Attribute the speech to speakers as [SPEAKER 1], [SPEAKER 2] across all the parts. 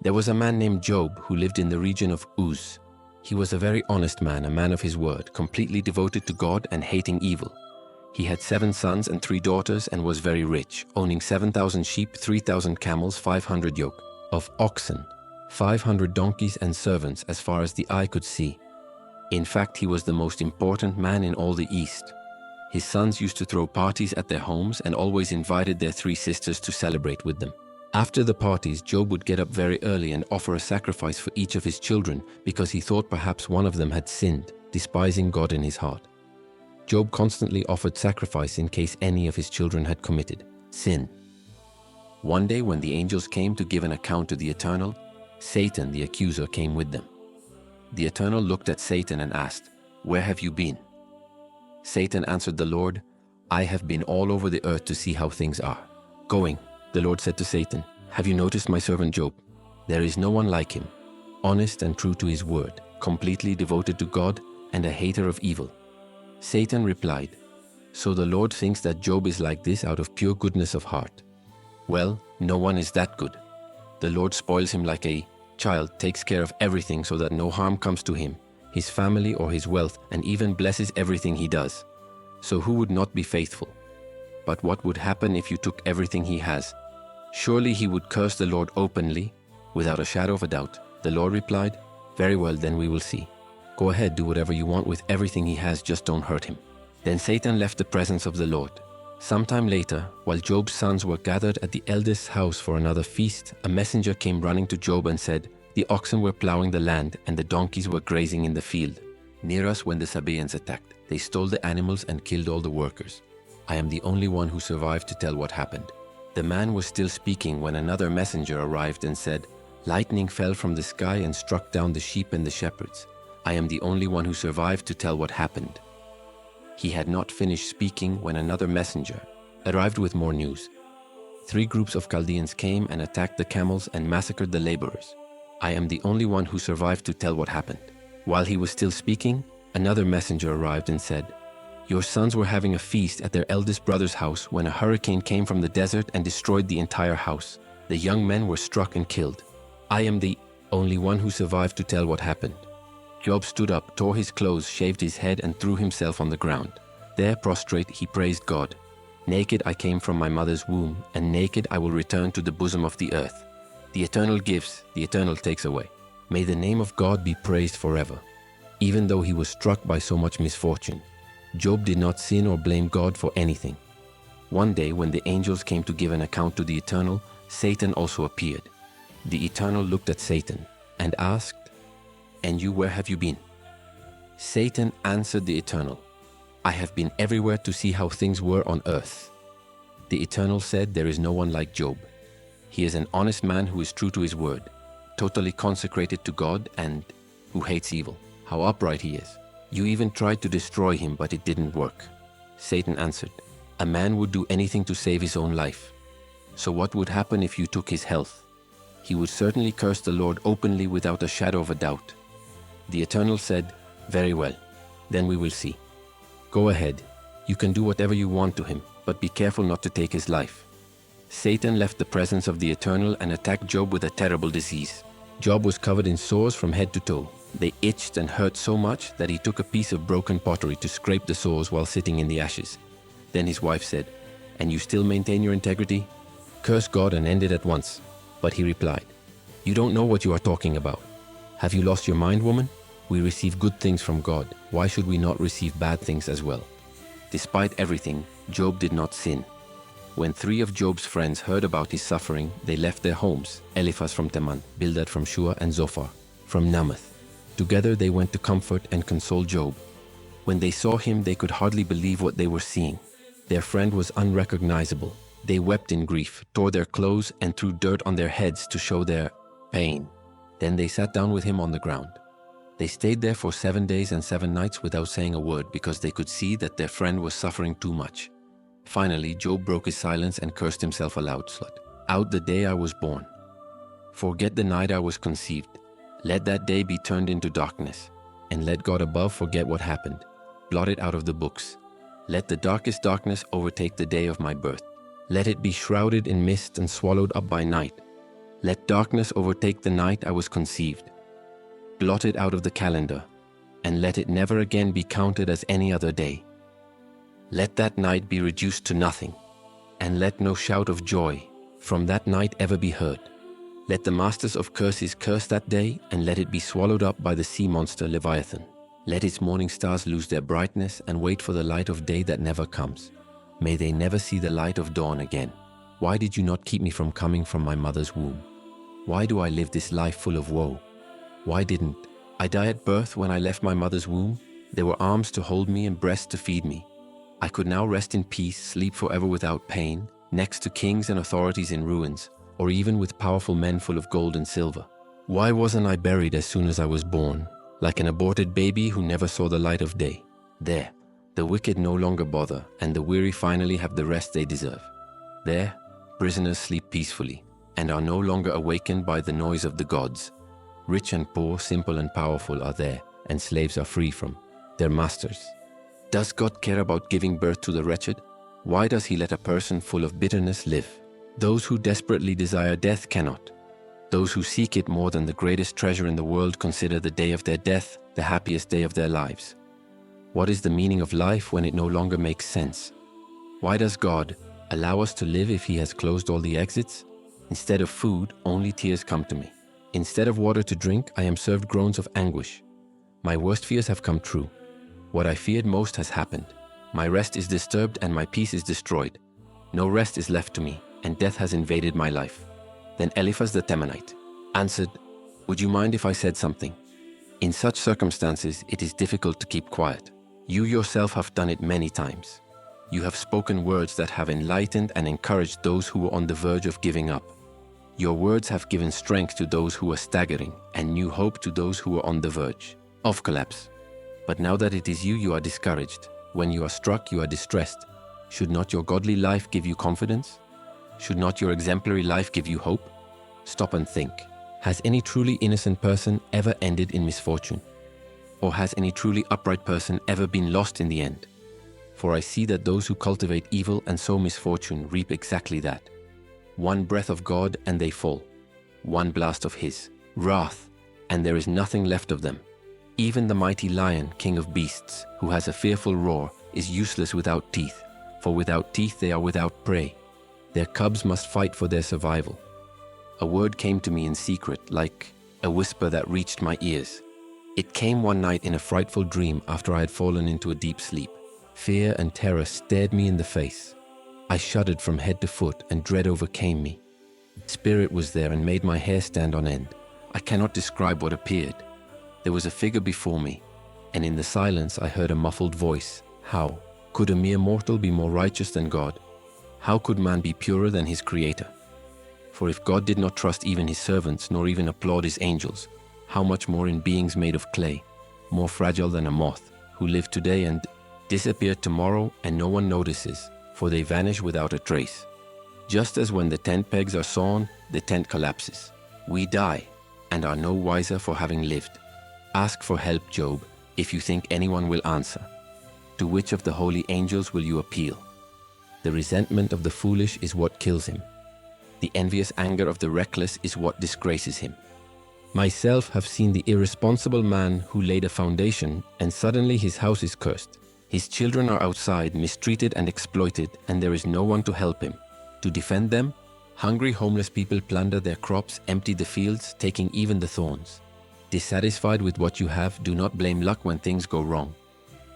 [SPEAKER 1] There was a man named Job who lived in the region of Uz. He was a very honest man, a man of his word, completely devoted to God and hating evil. He had 7 sons and 3 daughters and was very rich, owning 7,000 sheep, 3,000 camels, 500 yoke of oxen, 500 donkeys and servants as far as the eye could see. In fact, he was the most important man in all the East. His sons used to throw parties at their homes and always invited their 3 sisters to celebrate with them. After the parties, Job would get up very early and offer a sacrifice for each of his children because he thought perhaps one of them had sinned, despising God in his heart. Job constantly offered sacrifice in case any of his children had committed sin. One day when the angels came to give an account to the Eternal, Satan, the accuser, came with them. The Eternal looked at Satan and asked, "Where have you been?" Satan answered the Lord, "I have been all over the earth to see how things are." Going, the Lord said to Satan, "Have you noticed my servant Job? There is no one like him, honest and true to his word, completely devoted to God and a hater of evil." Satan replied, "So the Lord thinks that Job is like this out of pure goodness of heart. Well, no one is that good. The Lord spoils him like a child, takes care of everything so that no harm comes to him, his family or his wealth, and even blesses everything he does. So who would not be faithful? But what would happen if you took everything he has? Surely he would curse the Lord openly, without a shadow of a doubt." The Lord replied, "Very well, then we will see. Go ahead, do whatever you want with everything he has, just don't hurt him." Then Satan left the presence of the Lord. Sometime later, while Job's sons were gathered at the eldest's house for another feast, a messenger came running to Job and said, "The oxen were plowing the land and the donkeys were grazing in the field near us when the Sabaeans attacked. They stole the animals and killed all the workers. I am the only one who survived to tell what happened." The man was still speaking when another messenger arrived and said, "Lightning fell from the sky and struck down the sheep and the shepherds. I am the only one who survived to tell what happened." He had not finished speaking when another messenger arrived with more news. 3 groups of Chaldeans came and attacked the camels and massacred the laborers. I am the only one who survived to tell what happened. While he was still speaking, another messenger arrived and said, "Your sons were having a feast at their eldest brother's house when a hurricane came from the desert and destroyed the entire house. The young men were struck and killed. I am the only one who survived to tell what happened." Job stood up, tore his clothes, shaved his head, and threw himself on the ground. There, prostrate, he praised God. "Naked I came from my mother's womb, and naked I will return to the bosom of the earth. The Eternal gives, the Eternal takes away. May the name of God be praised forever." Even though he was struck by so much misfortune, Job did not sin or blame God for anything. One day, when the angels came to give an account to the Eternal, Satan also appeared. The Eternal looked at Satan and asked, "And you, where have you been?" Satan answered the Eternal, "I have been everywhere to see how things were on earth." The Eternal said, "There is no one like Job. He is an honest man who is true to his word, totally consecrated to God and who hates evil. How upright he is. You even tried to destroy him, but it didn't work." Satan answered, "A man would do anything to save his own life. So what would happen if you took his health? He would certainly curse the Lord openly without a shadow of a doubt." The Eternal said, "Very well, then we will see. Go ahead, you can do whatever you want to him, but be careful not to take his life." Satan left the presence of the Eternal and attacked Job with a terrible disease. Job was covered in sores from head to toe. They itched and hurt so much that he took a piece of broken pottery to scrape the sores while sitting in the ashes. Then his wife said, "And you still maintain your integrity? Curse God and end it at once." But he replied, "You don't know what you are talking about. Have you lost your mind, woman? We receive good things from God. Why should we not receive bad things as well?" Despite everything, Job did not sin. When 3 of Job's friends heard about his suffering, they left their homes, Eliphaz from Teman, Bildad from Shua, and Zophar from Namath. Together they went to comfort and console Job. When they saw him, they could hardly believe what they were seeing. Their friend was unrecognizable. They wept in grief, tore their clothes, and threw dirt on their heads to show their pain. Then they sat down with him on the ground. They stayed there for 7 days and 7 nights without saying a word because they could see that their friend was suffering too much. Finally, Job broke his silence and cursed himself aloud. "Out the day I was born. Forget the night I was conceived. Let that day be turned into darkness, and let God above forget what happened. Blot it out of the books. Let the darkest darkness overtake the day of my birth. Let it be shrouded in mist and swallowed up by night. Let darkness overtake the night I was conceived. Blot it out of the calendar, and let it never again be counted as any other day. Let that night be reduced to nothing, and let no shout of joy from that night ever be heard. Let the masters of curses curse that day, and let it be swallowed up by the sea monster Leviathan. Let its morning stars lose their brightness and wait for the light of day that never comes. May they never see the light of dawn again. Why did you not keep me from coming from my mother's womb? Why do I live this life full of woe? Why didn't I die at birth when I left my mother's womb? There were arms to hold me and breasts to feed me. I could now rest in peace, sleep forever without pain, next to kings and authorities in ruins, or even with powerful men full of gold and silver. Why wasn't I buried as soon as I was born, like an aborted baby who never saw the light of day? There, the wicked no longer bother, and the weary finally have the rest they deserve. There, prisoners sleep peacefully, and are no longer awakened by the noise of the gods. Rich and poor, simple and powerful are there, and slaves are free from their masters. Does God care about giving birth to the wretched? Why does he let a person full of bitterness live? Those who desperately desire death cannot. Those who seek it more than the greatest treasure in the world consider the day of their death the happiest day of their lives. What is the meaning of life when it no longer makes sense? Why does God allow us to live if he has closed all the exits? Instead of food, only tears come to me. Instead of water to drink, I am served groans of anguish. My worst fears have come true. What I feared most has happened. My rest is disturbed and my peace is destroyed. No rest is left to me, and death has invaded my life. Then Eliphaz the Temanite answered, "Would you mind if I said something? In such circumstances, it is difficult to keep quiet. You yourself have done it many times. You have spoken words that have enlightened and encouraged those who were on the verge of giving up. Your words have given strength to those who were staggering and new hope to those who were on the verge of collapse. But now that it is you, you are discouraged. When you are struck, you are distressed. Should not your godly life give you confidence? Should not your exemplary life give you hope? Stop and think. Has any truly innocent person ever ended in misfortune? Or has any truly upright person ever been lost in the end? For I see that those who cultivate evil and sow misfortune reap exactly that. One breath of God and they fall. One blast of his wrath, and there is nothing left of them. Even the mighty lion, king of beasts, who has a fearful roar, is useless without teeth, for without teeth they are without prey. Their cubs must fight for their survival. A word came to me in secret, like a whisper that reached my ears. It came one night in a frightful dream after I had fallen into a deep sleep. Fear and terror stared me in the face. I shuddered from head to foot, and dread overcame me. Spirit was there and made my hair stand on end. I cannot describe what appeared. There was a figure before me, and in the silence I heard a muffled voice. How could a mere mortal be more righteous than God? How could man be purer than his Creator? For if God did not trust even his servants, nor even applaud his angels, how much more in beings made of clay, more fragile than a moth, who live today and disappear tomorrow, and no one notices, for they vanish without a trace. Just as when the tent pegs are sawn, the tent collapses. We die, and are no wiser for having lived. Ask for help, Job, if you think anyone will answer. To which of the holy angels will you appeal? The resentment of the foolish is what kills him. The envious anger of the reckless is what disgraces him. Myself have seen the irresponsible man who laid a foundation, and suddenly his house is cursed. His children are outside, mistreated and exploited, and there is no one to help him. To defend them, hungry homeless people plunder their crops, empty the fields, taking even the thorns. Dissatisfied with what you have, do not blame luck when things go wrong.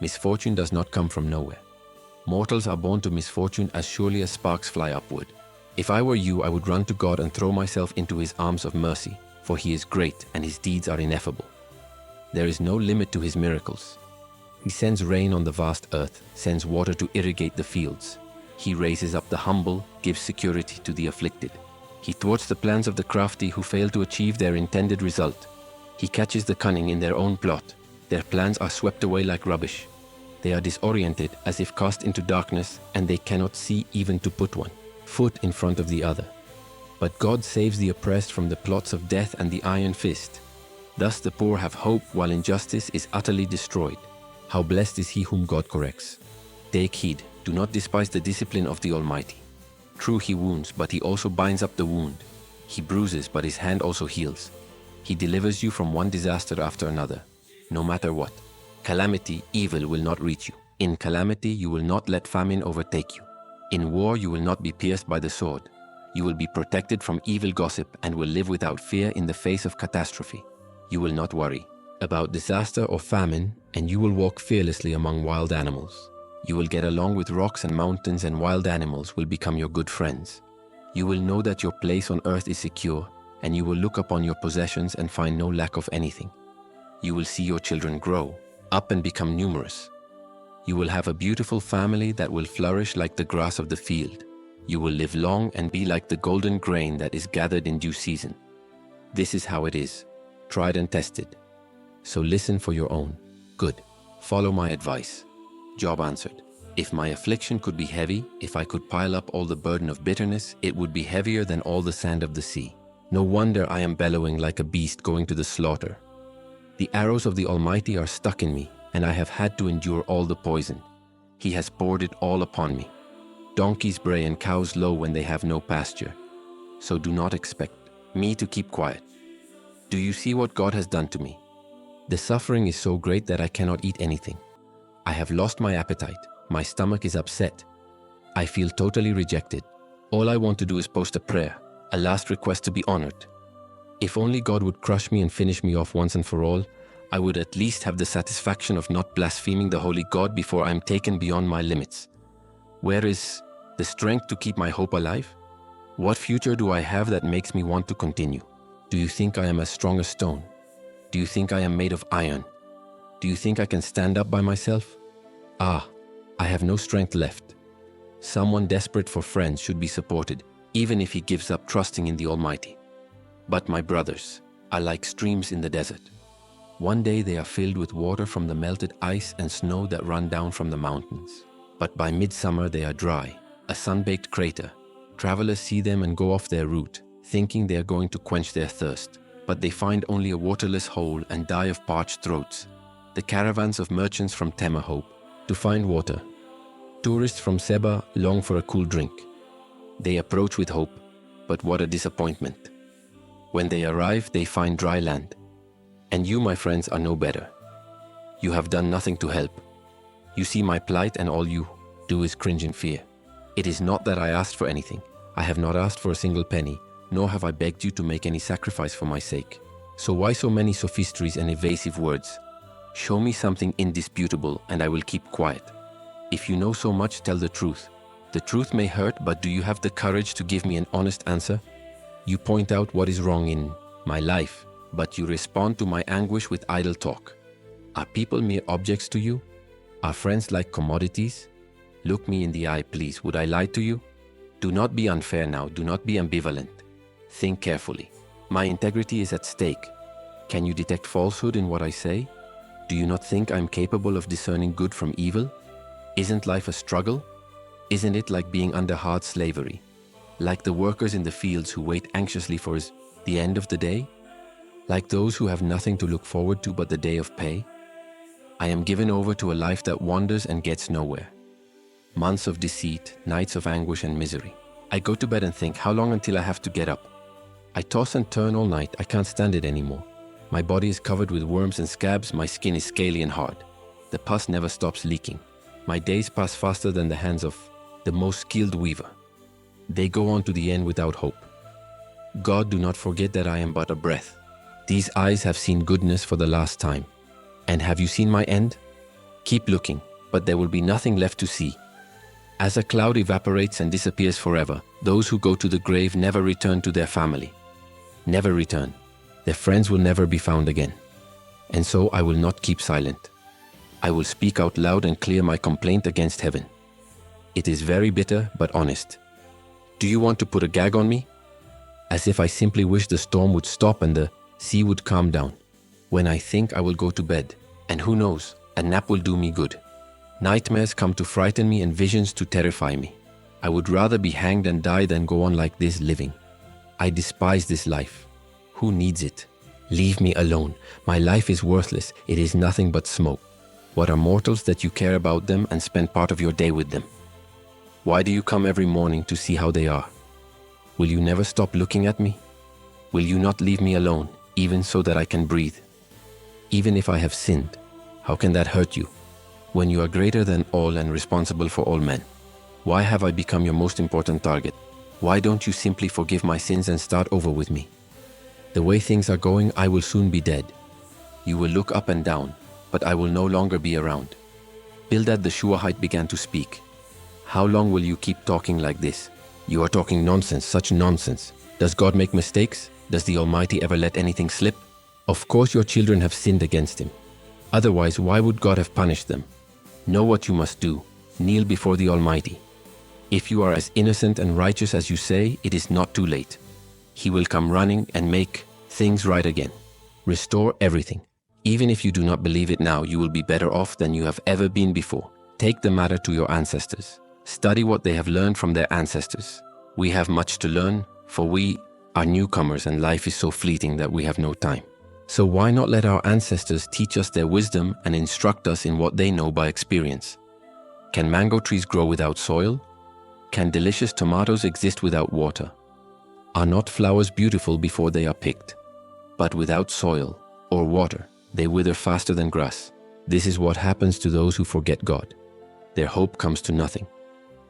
[SPEAKER 1] Misfortune does not come from nowhere. Mortals are born to misfortune as surely as sparks fly upward. If I were you, I would run to God and throw myself into his arms of mercy, for he is great and his deeds are ineffable. There is no limit to his miracles. He sends rain on the vast earth, sends water to irrigate the fields. He raises up the humble, gives security to the afflicted. He thwarts the plans of the crafty who fail to achieve their intended result. He catches the cunning in their own plot. Their plans are swept away like rubbish. They are disoriented as if cast into darkness, and they cannot see even to put one foot in front of the other. But God saves the oppressed from the plots of death and the iron fist. Thus the poor have hope while injustice is utterly destroyed. How blessed is he whom God corrects. Take heed, do not despise the discipline of the Almighty. True, he wounds, but he also binds up the wound. He bruises, but his hand also heals. He delivers you from one disaster after another, no matter what. Calamity, evil will not reach you. In calamity, you will not let famine overtake you. In war, you will not be pierced by the sword. You will be protected from evil gossip and will live without fear in the face of catastrophe. You will not worry about disaster or famine, and you will walk fearlessly among wild animals. You will get along with rocks and mountains, and wild animals will become your good friends. You will know that your place on earth is secure, and you will look upon your possessions and find no lack of anything. You will see your children grow up and become numerous. You will have a beautiful family that will flourish like the grass of the field. You will live long and be like the golden grain that is gathered in due season. This is how it is, tried and tested. So listen for your own good. Follow my advice. Job answered, if my affliction could be heavy, if I could pile up all the burden of bitterness, it would be heavier than all the sand of the sea. No wonder I am bellowing like a beast going to the slaughter. The arrows of the Almighty are stuck in me, and I have had to endure all the poison. He has poured it all upon me. Donkeys bray and cows low when they have no pasture. So do not expect me to keep quiet. Do you see what God has done to me? The suffering is so great that I cannot eat anything. I have lost my appetite. My stomach is upset. I feel totally rejected. All I want to do is post a prayer, a last request to be honored. If only God would crush me and finish me off once and for all, I would at least have the satisfaction of not blaspheming the holy God before I am taken beyond my limits. Where is the strength to keep my hope alive? What future do I have that makes me want to continue? Do you think I am as strong as stone? Do you think I am made of iron? Do you think I can stand up by myself? Ah, I have no strength left. Someone desperate for friends should be supported, even if he gives up trusting in the Almighty. But my brothers are like streams in the desert. One day they are filled with water from the melted ice and snow that run down from the mountains. But by midsummer they are dry, a sun-baked crater. Travelers see them and go off their route, thinking they are going to quench their thirst. But they find only a waterless hole and die of parched throats. The caravans of merchants from Tema hope to find water. Tourists from Seba long for a cool drink. They approach with hope, but what a disappointment. When they arrive, they find dry land. And you, my friends, are no better. You have done nothing to help. You see my plight and all you do is cringe in fear. It is not that I asked for anything. I have not asked for a single penny, nor have I begged you to make any sacrifice for my sake. So why so many sophistries and evasive words? Show me something indisputable and I will keep quiet. If you know so much, tell the truth. The truth may hurt, but do you have the courage to give me an honest answer? You point out what is wrong in my life, but you respond to my anguish with idle talk. Are people mere objects to you? Are friends like commodities? Look me in the eye, please. Would I lie to you? Do not be unfair now. Do not be ambivalent. Think carefully. My integrity is at stake. Can you detect falsehood in what I say? Do you not think I'm capable of discerning good from evil? Isn't life a struggle? Isn't it like being under hard slavery? Like the workers in the fields who wait anxiously for the end of the day? Like those who have nothing to look forward to but the day of pay? I am given over to a life that wanders and gets nowhere. Months of deceit, nights of anguish and misery. I go to bed and think, how long until I have to get up? I toss and turn all night. I can't stand it anymore. My body is covered with worms and scabs. My skin is scaly and hard. The pus never stops leaking. My days pass faster than the hands of the most skilled weaver. They go on to the end without hope. God, do not forget that I am but a breath. These eyes have seen goodness for the last time. And have you seen my end? Keep looking, but there will be nothing left to see. As a cloud evaporates and disappears forever, those who go to the grave never return to their family. Never return. Their friends will never be found again. And so I will not keep silent. I will speak out loud and clear my complaint against heaven. It is very bitter, but honest. Do you want to put a gag on me? As if I simply wish the storm would stop and the sea would calm down. When I think I will go to bed, and who knows, a nap will do me good. Nightmares come to frighten me and visions to terrify me. I would rather be hanged and die than go on like this living. I despise this life. Who needs it? Leave me alone. My life is worthless. It is nothing but smoke. What are mortals that you care about them and spend part of your day with them? Why do you come every morning to see how they are? Will you never stop looking at me? Will you not leave me alone, even so that I can breathe? Even if I have sinned, how can that hurt you? When you are greater than all and responsible for all men, why have I become your most important target? Why don't you simply forgive my sins and start over with me? The way things are going, I will soon be dead. You will look up and down, but I will no longer be around. Bildad the Shuahite began to speak. How long will you keep talking like this? You are talking nonsense, such nonsense. Does God make mistakes? Does the Almighty ever let anything slip? Of course your children have sinned against Him. Otherwise, why would God have punished them? Know what you must do. Kneel before the Almighty. If you are as innocent and righteous as you say, it is not too late. He will come running and make things right again. Restore everything. Even if you do not believe it now, you will be better off than you have ever been before. Take the matter to your ancestors. Study what they have learned from their ancestors. We have much to learn, for we are newcomers and life is so fleeting that we have no time. So why not let our ancestors teach us their wisdom and instruct us in what they know by experience? Can mango trees grow without soil? Can delicious tomatoes exist without water? Are not flowers beautiful before they are picked? But without soil or water, they wither faster than grass. This is what happens to those who forget God. Their hope comes to nothing.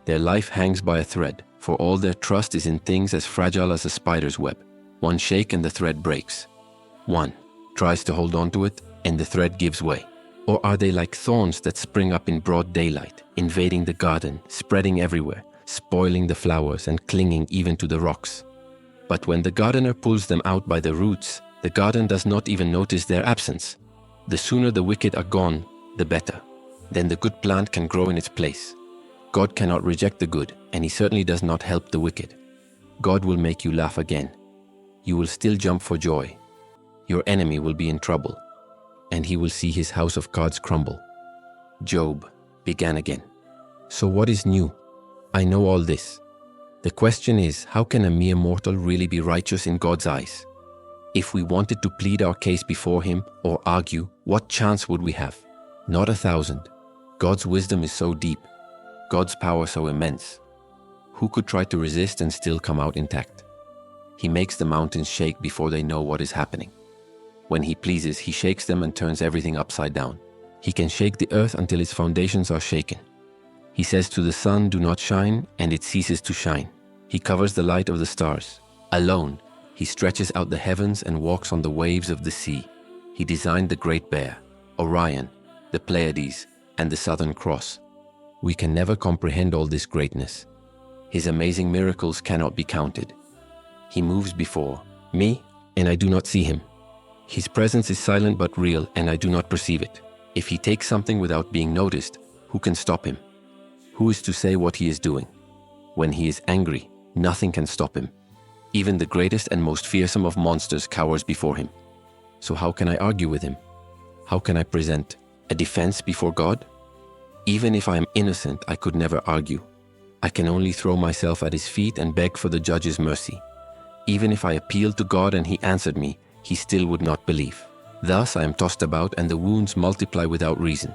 [SPEAKER 1] Their life hangs by a thread, for all their trust is in things as fragile as a spider's web. One shake and the thread breaks. One tries to hold on to it and the thread gives way. Or are they like thorns that spring up in broad daylight, invading the garden, spreading everywhere, spoiling the flowers and clinging even to the rocks? But when the gardener pulls them out by the roots, the garden does not even notice their absence. The sooner the wicked are gone, the better. Then the good plant can grow in its place. God cannot reject the good, and He certainly does not help the wicked. God will make you laugh again. You will still jump for joy. Your enemy will be in trouble, and he will see his house of cards crumble. Job began again. So what is new? I know all this. The question is, how can a mere mortal really be righteous in God's eyes? If we wanted to plead our case before Him or argue, what chance would we have? Not 1,000. God's wisdom is so deep, God's power so immense. Who could try to resist and still come out intact? He makes the mountains shake before they know what is happening. When He pleases, He shakes them and turns everything upside down. He can shake the earth until its foundations are shaken. He says to the sun, "Do not shine," and it ceases to shine. He covers the light of the stars. Alone, He stretches out the heavens and walks on the waves of the sea. He designed the Great Bear, Orion, the Pleiades, and the Southern Cross. We can never comprehend all this greatness. His amazing miracles cannot be counted. He moves before me, and I do not see Him. His presence is silent but real, and I do not perceive it. If He takes something without being noticed, who can stop Him? Who is to say what He is doing? When He is angry, nothing can stop Him. Even the greatest and most fearsome of monsters cowers before Him. So how can I argue with Him? How can I present a defense before God? Even if I am innocent, I could never argue. I can only throw myself at His feet and beg for the judge's mercy. Even if I appealed to God and He answered me, He still would not believe. Thus I am tossed about and the wounds multiply without reason.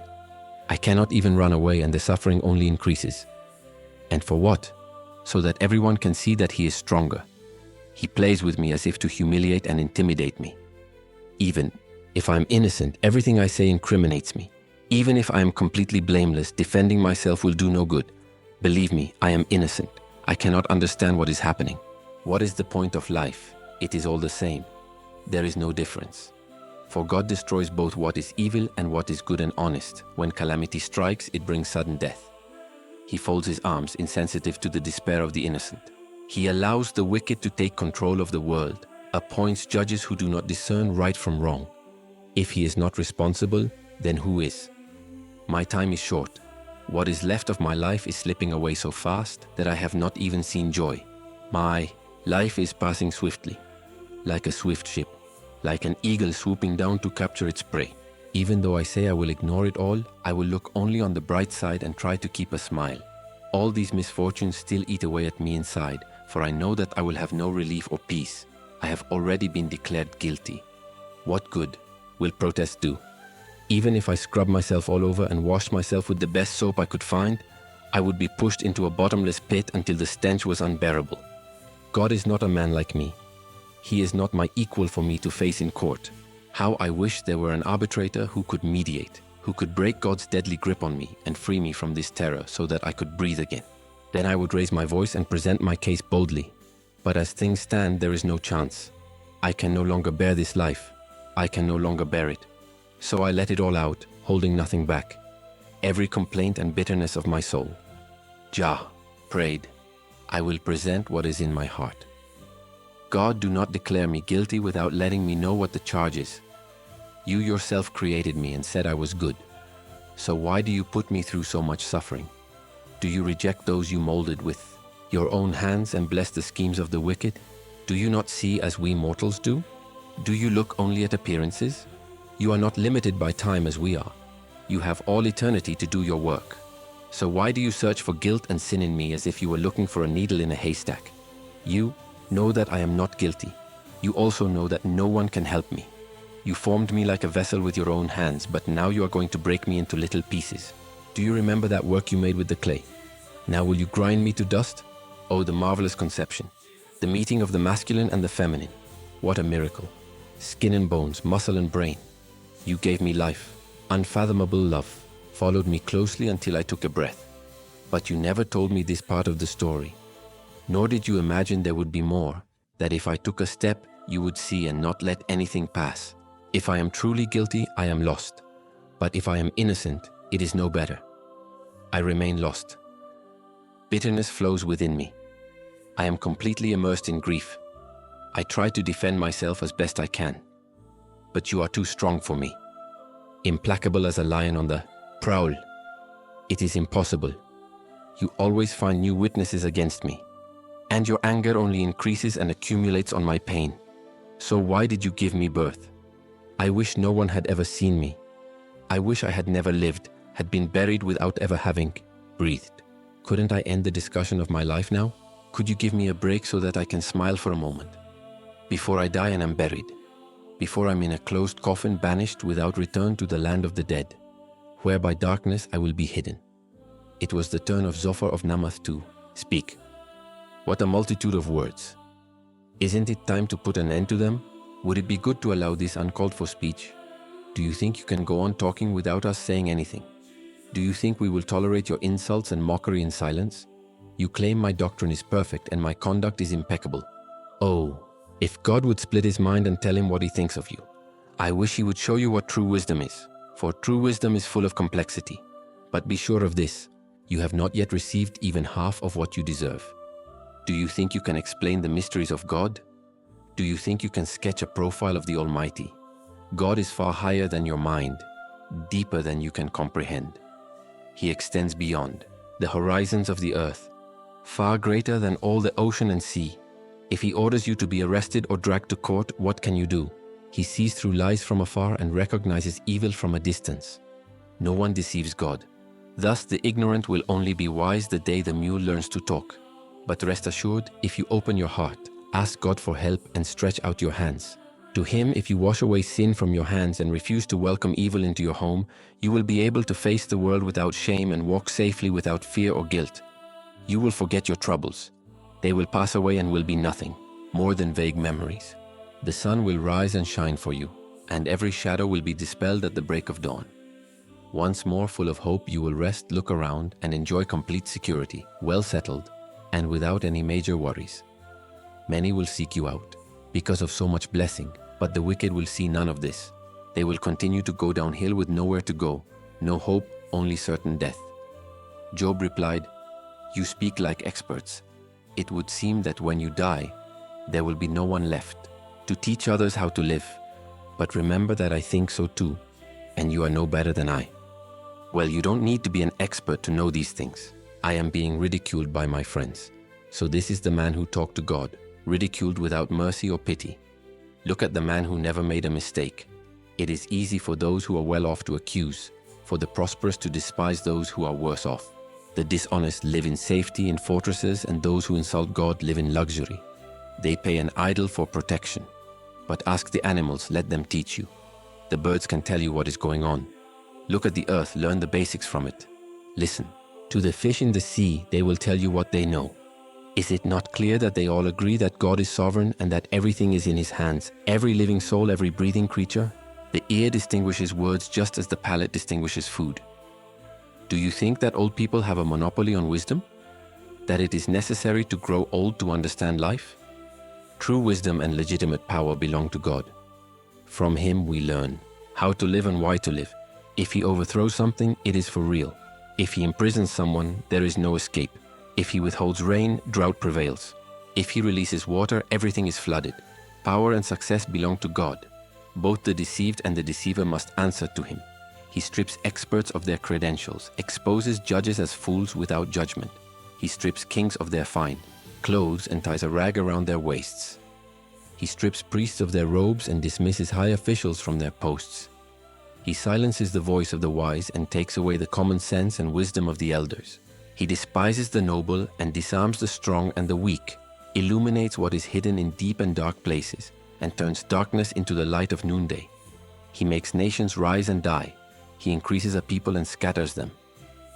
[SPEAKER 1] I cannot even run away and the suffering only increases. And for what? So that everyone can see that He is stronger. He plays with me as if to humiliate and intimidate me. Even if I am innocent, everything I say incriminates me. Even if I am completely blameless, defending myself will do no good. Believe me, I am innocent. I cannot understand what is happening. What is the point of life? It is all the same. There is no difference. For God destroys both what is evil and what is good and honest. When calamity strikes, it brings sudden death. He folds His arms, insensitive to the despair of the innocent. He allows the wicked to take control of the world, appoints judges who do not discern right from wrong. If He is not responsible, then who is? My time is short. What is left of my life is slipping away so fast that I have not even seen joy. My life is passing swiftly, like a swift ship, like an eagle swooping down to capture its prey. Even though I say I will ignore it all, I will look only on the bright side and try to keep a smile. All these misfortunes still eat away at me inside, for I know that I will have no relief or peace. I have already been declared guilty. What good will protest do? Even if I scrub myself all over and wash myself with the best soap I could find, I would be pushed into a bottomless pit until the stench was unbearable. God is not a man like me. He is not my equal for me to face in court. How I wish there were an arbitrator who could mediate, who could break God's deadly grip on me and free me from this terror so that I could breathe again. Then I would raise my voice and present my case boldly. But as things stand, there is no chance. I can no longer bear this life. I can no longer bear it. So I let it all out, holding nothing back. Every complaint and bitterness of my soul. Jah prayed, I will present what is in my heart. God, do not declare me guilty without letting me know what the charge is. You yourself created me and said I was good. So why do you put me through so much suffering? Do you reject those you molded with your own hands and bless the schemes of the wicked? Do you not see as we mortals do? Do you look only at appearances? You are not limited by time as we are. You have all eternity to do your work. So why do you search for guilt and sin in me as if you were looking for a needle in a haystack? You know that I am not guilty. You also know that no one can help me. You formed me like a vessel with your own hands, but now you are going to break me into little pieces. Do you remember that work you made with the clay? Now will you grind me to dust? Oh, the marvelous conception. The meeting of the masculine and the feminine. What a miracle. Skin and bones, muscle and brain. You gave me life. Unfathomable love followed me closely until I took a breath. But you never told me this part of the story. Nor did you imagine there would be more, that if I took a step, you would see and not let anything pass. If I am truly guilty, I am lost. But if I am innocent, it is no better. I remain lost. Bitterness flows within me. I am completely immersed in grief. I try to defend myself as best I can. But you are too strong for me. Implacable as a lion on the prowl. It is impossible. You always find new witnesses against me. And your anger only increases and accumulates on my pain. So why did you give me birth? I wish no one had ever seen me. I wish I had never lived, had been buried without ever having breathed. Couldn't I end the discussion of my life now? Could you give me a break so that I can smile for a moment? Before I die and am buried. Before I'm in a closed coffin, banished without return to the land of the dead, where by darkness I will be hidden. It was the turn of Zophar of Namath to speak. What a multitude of words. Isn't it time to put an end to them? Would it be good to allow this uncalled for speech? Do you think you can go on talking without us saying anything? Do you think we will tolerate your insults and mockery in silence? You claim my doctrine is perfect and my conduct is impeccable. Oh, if God would split his mind and tell him what he thinks of you. I wish he would show you what true wisdom is, for true wisdom is full of complexity. But be sure of this, you have not yet received even half of what you deserve. Do you think you can explain the mysteries of God? Do you think you can sketch a profile of the Almighty? God is far higher than your mind, deeper than you can comprehend. He extends beyond the horizons of the earth, far greater than all the ocean and sea. If he orders you to be arrested or dragged to court, what can you do? He sees through lies from afar and recognizes evil from a distance. No one deceives God. Thus the ignorant will only be wise the day the mule learns to talk. But rest assured, if you open your heart, ask God for help and stretch out your hands. To him, if you wash away sin from your hands and refuse to welcome evil into your home, you will be able to face the world without shame and walk safely without fear or guilt. You will forget your troubles. They will pass away and will be nothing, more than vague memories. The sun will rise and shine for you, and every shadow will be dispelled at the break of dawn. Once more, full of hope, you will rest, look around, and enjoy complete security, well settled, and without any major worries. Many will seek you out because of so much blessing, but the wicked will see none of this. They will continue to go downhill with nowhere to go, no hope, only certain death. Job replied, "You speak like experts. It would seem that when you die, there will be no one left to teach others how to live. But remember that I think so too, and you are no better than I." Well, you don't need to be an expert to know these things. I am being ridiculed by my friends. So this is the man who talked to God, ridiculed without mercy or pity. Look at the man who never made a mistake. It is easy for those who are well off to accuse, for the prosperous to despise those who are worse off. The dishonest live in safety in fortresses, and those who insult God live in luxury. They pay an idol for protection. But ask the animals, let them teach you. The birds can tell you what is going on. Look at the earth, learn the basics from it. Listen. To the fish in the sea, they will tell you what they know. Is it not clear that they all agree that God is sovereign and that everything is in his hands, every living soul, every breathing creature? The ear distinguishes words just as the palate distinguishes food. Do you think that old people have a monopoly on wisdom? That it is necessary to grow old to understand life? True wisdom and legitimate power belong to God. From him we learn how to live and why to live. If he overthrows something, it is for real. If he imprisons someone, there is no escape. If he withholds rain, drought prevails. If he releases water, everything is flooded. Power and success belong to God. Both the deceived and the deceiver must answer to him. He strips experts of their credentials, exposes judges as fools without judgment. He strips kings of their fine clothes and ties a rag around their waists. He strips priests of their robes and dismisses high officials from their posts. He silences the voice of the wise and takes away the common sense and wisdom of the elders. He despises the noble and disarms the strong and the weak, illuminates what is hidden in deep and dark places, and turns darkness into the light of noonday. He makes nations rise and die. He increases a people and scatters them.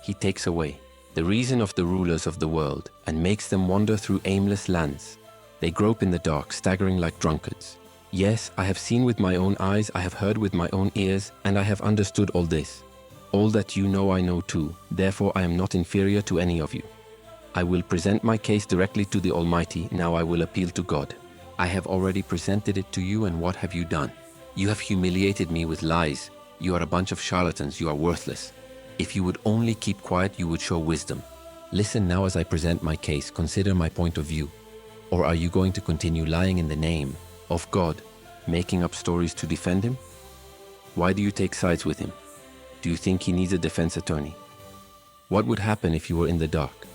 [SPEAKER 1] He takes away the reason of the rulers of the world and makes them wander through aimless lands. They grope in the dark, staggering like drunkards. Yes, I have seen with my own eyes, I have heard with my own ears, and I have understood all this. All that you know I know too, therefore I am not inferior to any of you. I will present my case directly to the Almighty, now I will appeal to God. I have already presented it to you, and what have you done? You have humiliated me with lies. You are a bunch of charlatans, you are worthless. If you would only keep quiet, you would show wisdom. Listen now as I present my case, consider my point of view. Or are you going to continue lying in the name of God, making up stories to defend him? Why do you take sides with him? Do you think he needs a defense attorney? What would happen if you were in the dark?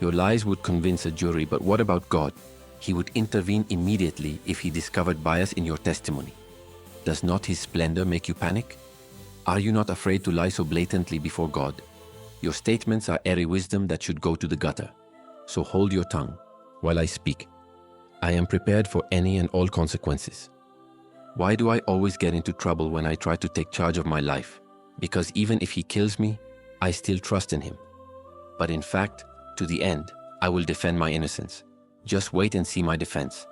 [SPEAKER 1] Your lies would convince a jury, but what about God? He would intervene immediately if he discovered bias in your testimony. Does not his splendor make you panic? Are you not afraid to lie so blatantly before God? Your statements are airy wisdom that should go to the gutter. So hold your tongue while I speak. I am prepared for any and all consequences. Why do I always get into trouble when I try to take charge of my life? Because even if he kills me, I still trust in him. But in fact, to the end, I will defend my innocence. Just wait and see my defense.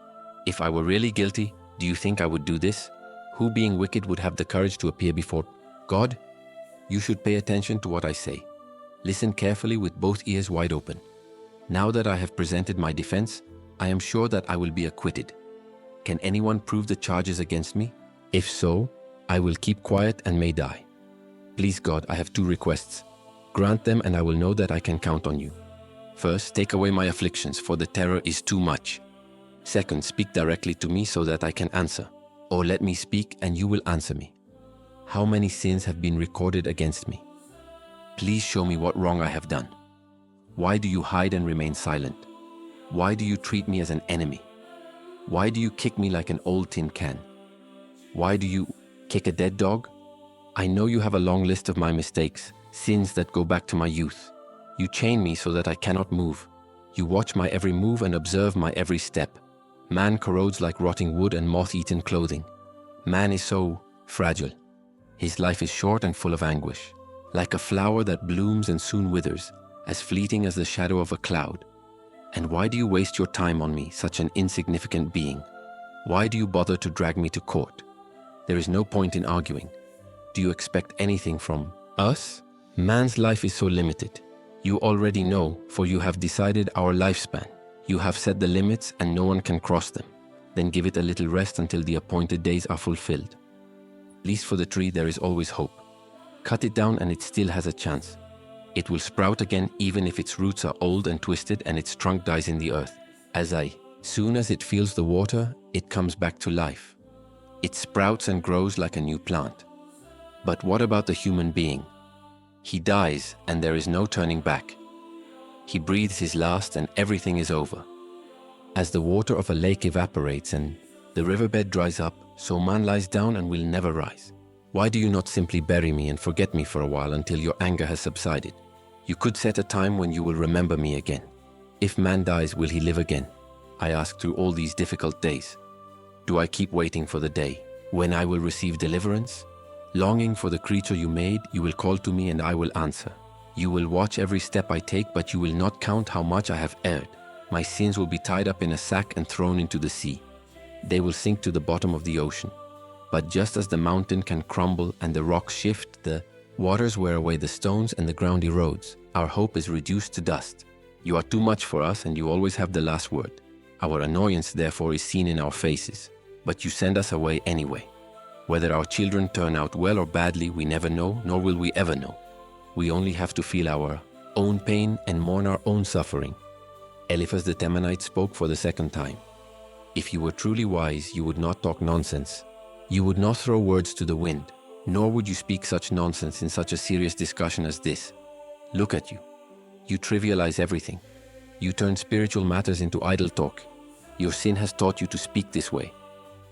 [SPEAKER 1] If I were really guilty, do you think I would do this? Who being wicked would have the courage to appear before God? You should pay attention to what I say. Listen carefully with both ears wide open. Now that I have presented my defense, I am sure that I will be acquitted. Can anyone prove the charges against me? If so, I will keep quiet and may die. Please God, I have two requests. Grant them and I will know that I can count on you. First, take away my afflictions, for the terror is too much. Second, speak directly to me so that I can answer. Or let me speak and you will answer me. How many sins have been recorded against me? Please show me what wrong I have done. Why do you hide and remain silent? Why do you treat me as an enemy? Why do you kick me like an old tin can? Why do you kick a dead dog? I know you have a long list of my mistakes, sins that go back to my youth. You chain me so that I cannot move. You watch my every move and observe my every step. Man corrodes like rotting wood and moth-eaten clothing. Man is so fragile. His life is short and full of anguish, like a flower that blooms and soon withers, as fleeting as the shadow of a cloud. And why do you waste your time on me, such an insignificant being? Why do you bother to drag me to court? There is no point in arguing. Do you expect anything from us? Man's life is so limited. You already know, for you have decided our lifespan. You have set the limits and no one can cross them. Then give it a little rest until the appointed days are fulfilled. At least for the tree there is always hope. Cut it down and it still has a chance. It will sprout again even if its roots are old and twisted and its trunk dies in the earth. Soon as it feels the water, it comes back to life. It sprouts and grows like a new plant. But what about the human being? He dies and there is no turning back. He breathes his last and everything is over. As the water of a lake evaporates and the riverbed dries up, so man lies down and will never rise. Why do you not simply bury me and forget me for a while until your anger has subsided? You could set a time when you will remember me again. If man dies, will he live again? I ask through all these difficult days. Do I keep waiting for the day when I will receive deliverance? Longing for the creature you made, you will call to me and I will answer. You will watch every step I take, but you will not count how much I have erred. My sins will be tied up in a sack and thrown into the sea. They will sink to the bottom of the ocean. But just as the mountain can crumble and the rocks shift, the waters wear away the stones and the ground erodes, our hope is reduced to dust. You are too much for us and you always have the last word. Our annoyance, therefore, is seen in our faces, but you send us away anyway. Whether our children turn out well or badly, we never know, nor will we ever know. We only have to feel our own pain and mourn our own suffering. Eliphaz the Temanite spoke for the second time. If you were truly wise, you would not talk nonsense. You would not throw words to the wind, nor would you speak such nonsense in such a serious discussion as this. Look at you. You trivialize everything. You turn spiritual matters into idle talk. Your sin has taught you to speak this way.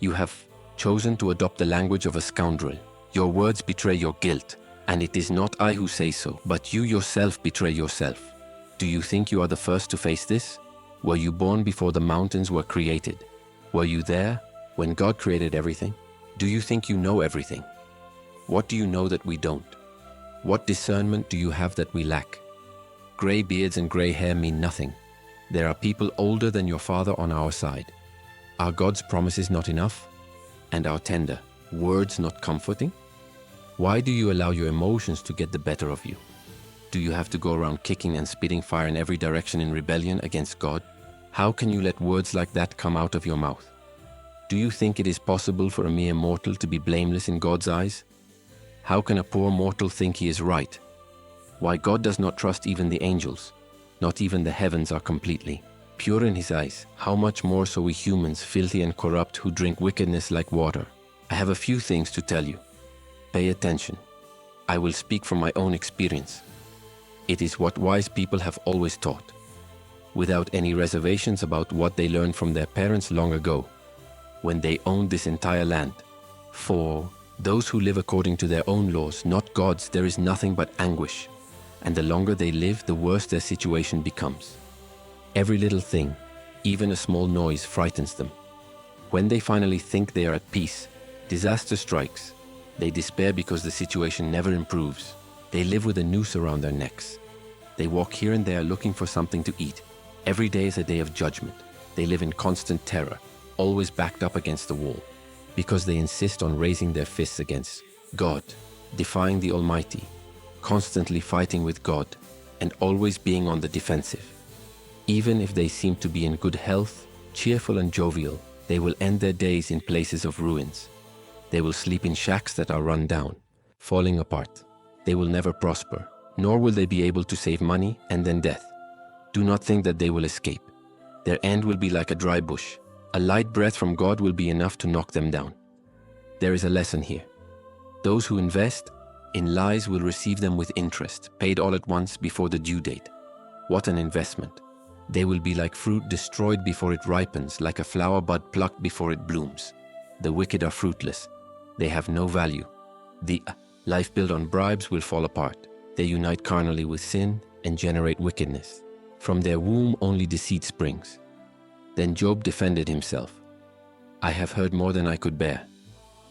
[SPEAKER 1] You have chosen to adopt the language of a scoundrel. Your words betray your guilt, and it is not I who say so, but you yourself betray yourself. Do you think you are the first to face this? Were you born before the mountains were created? Were you there when God created everything? Do you think you know everything? What do you know that we don't? What discernment do you have that we lack? Gray beards and gray hair mean nothing. There are people older than your father on our side. Are God's promises not enough? And our tender words not comforting? Why do you allow your emotions to get the better of you? Do you have to go around kicking and spitting fire in every direction in rebellion against God? How can you let words like that come out of your mouth? Do you think it is possible for a mere mortal to be blameless in God's eyes? How can a poor mortal think he is right? Why, God does not trust even the angels. Not even the heavens are completely pure in his eyes. How much more so we humans, filthy and corrupt, who drink wickedness like water? I have a few things to tell you. Pay attention. I will speak from my own experience. It is what wise people have always taught, without any reservations about what they learned from their parents long ago, when they owned this entire land. For those who live according to their own laws, not God's, there is nothing but anguish, and the longer they live, the worse their situation becomes. Every little thing, even a small noise, frightens them. When they finally think they are at peace, disaster strikes. They despair because the situation never improves. They live with a noose around their necks. They walk here and there looking for something to eat. Every day is a day of judgment. They live in constant terror, always backed up against the wall, because they insist on raising their fists against God, defying the Almighty, constantly fighting with God, and always being on the defensive. Even if they seem to be in good health, cheerful and jovial, they will end their days in places of ruins. They will sleep in shacks that are run down, falling apart. They will never prosper, nor will they be able to save money and then death. Do not think that they will escape. Their end will be like a dry bush. A light breath from God will be enough to knock them down. There is a lesson here. Those who invest in lies will receive them with interest, paid all at once before the due date. What an investment. They will be like fruit destroyed before it ripens, like a flower bud plucked before it blooms. The wicked are fruitless. They have no value. The life built on bribes will fall apart. They unite carnally with sin and generate wickedness. From their womb only deceit springs. Then Job defended himself. I have heard more than I could bear.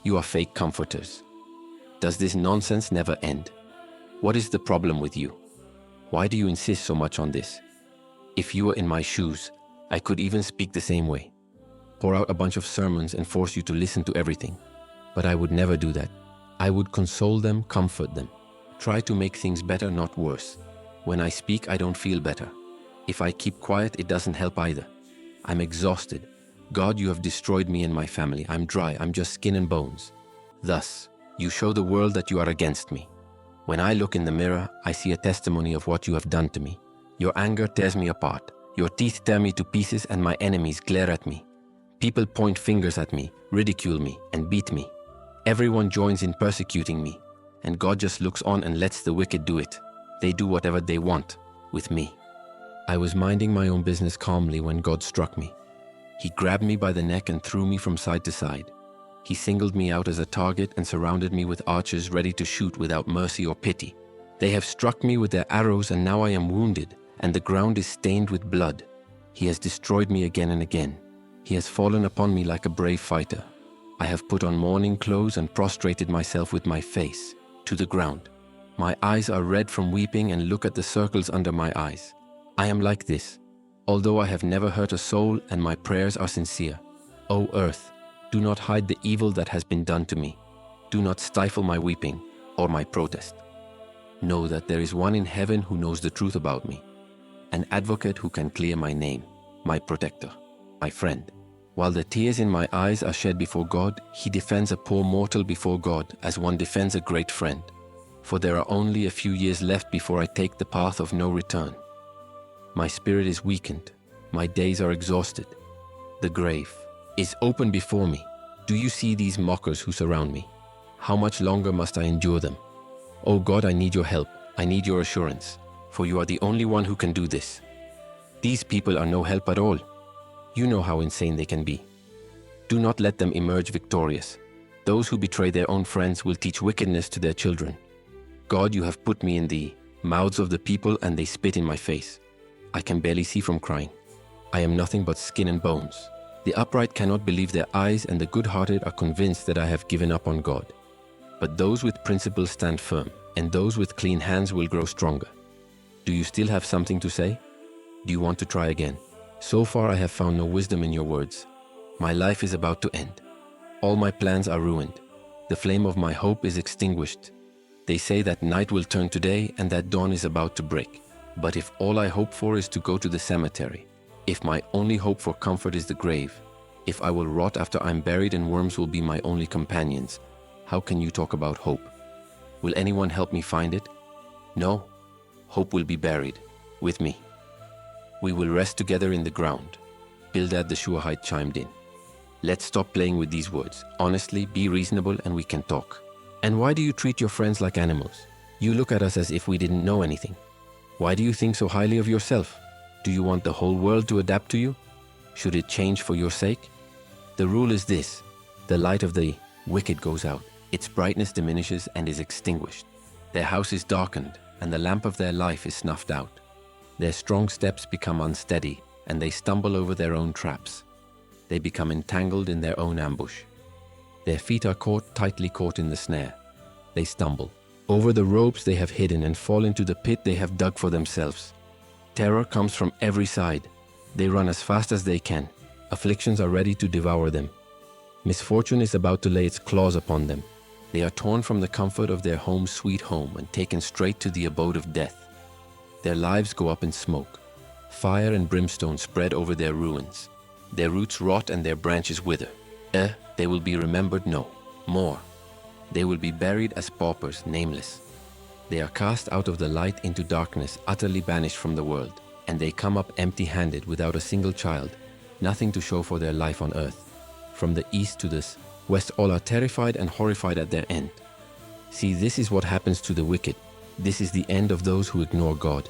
[SPEAKER 1] You are fake comforters. Does this nonsense never end? What is the problem with you? Why do you insist so much on this? If you were in my shoes, I could even speak the same way. Pour out a bunch of sermons and force you to listen to everything. But I would never do that. I would console them, comfort them. Try to make things better, not worse. When I speak, I don't feel better. If I keep quiet, it doesn't help either. I'm exhausted. God, you have destroyed me and my family. I'm dry. I'm just skin and bones. Thus, you show the world that you are against me. When I look in the mirror, I see a testimony of what you have done to me. Your anger tears me apart. Your teeth tear me to pieces and my enemies glare at me. People point fingers at me, ridicule me, and beat me. Everyone joins in persecuting me, and God just looks on and lets the wicked do it. They do whatever they want with me. I was minding my own business calmly when God struck me. He grabbed me by the neck and threw me from side to side. He singled me out as a target and surrounded me with archers ready to shoot without mercy or pity. They have struck me with their arrows and now I am wounded, and the ground is stained with blood. He has destroyed me again and again. He has fallen upon me like a brave fighter. I have put on mourning clothes and prostrated myself with my face to the ground. My eyes are red from weeping and look at the circles under my eyes. I am like this. Although I have never hurt a soul and my prayers are sincere, O earth, do not hide the evil that has been done to me. Do not stifle my weeping or my protest. Know that there is one in heaven who knows the truth about me, an advocate who can clear my name, my protector, my friend. While the tears in my eyes are shed before God, he defends a poor mortal before God as one defends a great friend. For there are only a few years left before I take the path of no return. My spirit is weakened, my days are exhausted. The grave is open before me. Do you see these mockers who surround me? How much longer must I endure them? Oh God, I need your help, I need your assurance, for you are the only one who can do this. These people are no help at all. You know how insane they can be. Do not let them emerge victorious. Those who betray their own friends will teach wickedness to their children. God, you have put me in the mouths of the people and they spit in my face. I can barely see from crying. I am nothing but skin and bones. The upright cannot believe their eyes and the good-hearted are convinced that I have given up on God. But those with principles stand firm, and those with clean hands will grow stronger. Do you still have something to say? Do you want to try again? So far I have found no wisdom in your words. My life is about to end. All my plans are ruined. The flame of my hope is extinguished. They say that night will turn to day and that dawn is about to break. But if all I hope for is to go to the cemetery, if my only hope for comfort is the grave, if I will rot after I'm buried and worms will be my only companions, how can you talk about hope? Will anyone help me find it? No. Hope will be buried with me. We will rest together in the ground. Bildad the Shuhite chimed in. Let's stop playing with these words. Honestly, be reasonable and we can talk. And why do you treat your friends like animals? You look at us as if we didn't know anything. Why do you think so highly of yourself? Do you want the whole world to adapt to you? Should it change for your sake? The rule is this: the light of the wicked goes out. Its brightness diminishes and is extinguished. Their house is darkened and the lamp of their life is snuffed out. Their strong steps become unsteady and they stumble over their own traps. They become entangled in their own ambush. Their feet are tightly caught in the snare. They stumble over the ropes they have hidden and fall into the pit they have dug for themselves. Terror comes from every side. They run as fast as they can. Afflictions are ready to devour them. Misfortune is about to lay its claws upon them. They are torn from the comfort of their home sweet home and taken straight to the abode of death. Their lives go up in smoke. Fire and brimstone spread over their ruins. Their roots rot and their branches wither. They will be remembered no more. They will be buried as paupers, nameless. They are cast out of the light into darkness, utterly banished from the world. And they come up empty-handed without a single child, nothing to show for their life on earth. From the east to the west, all are terrified and horrified at their end. See, this is what happens to the wicked. This is the end of those who ignore God.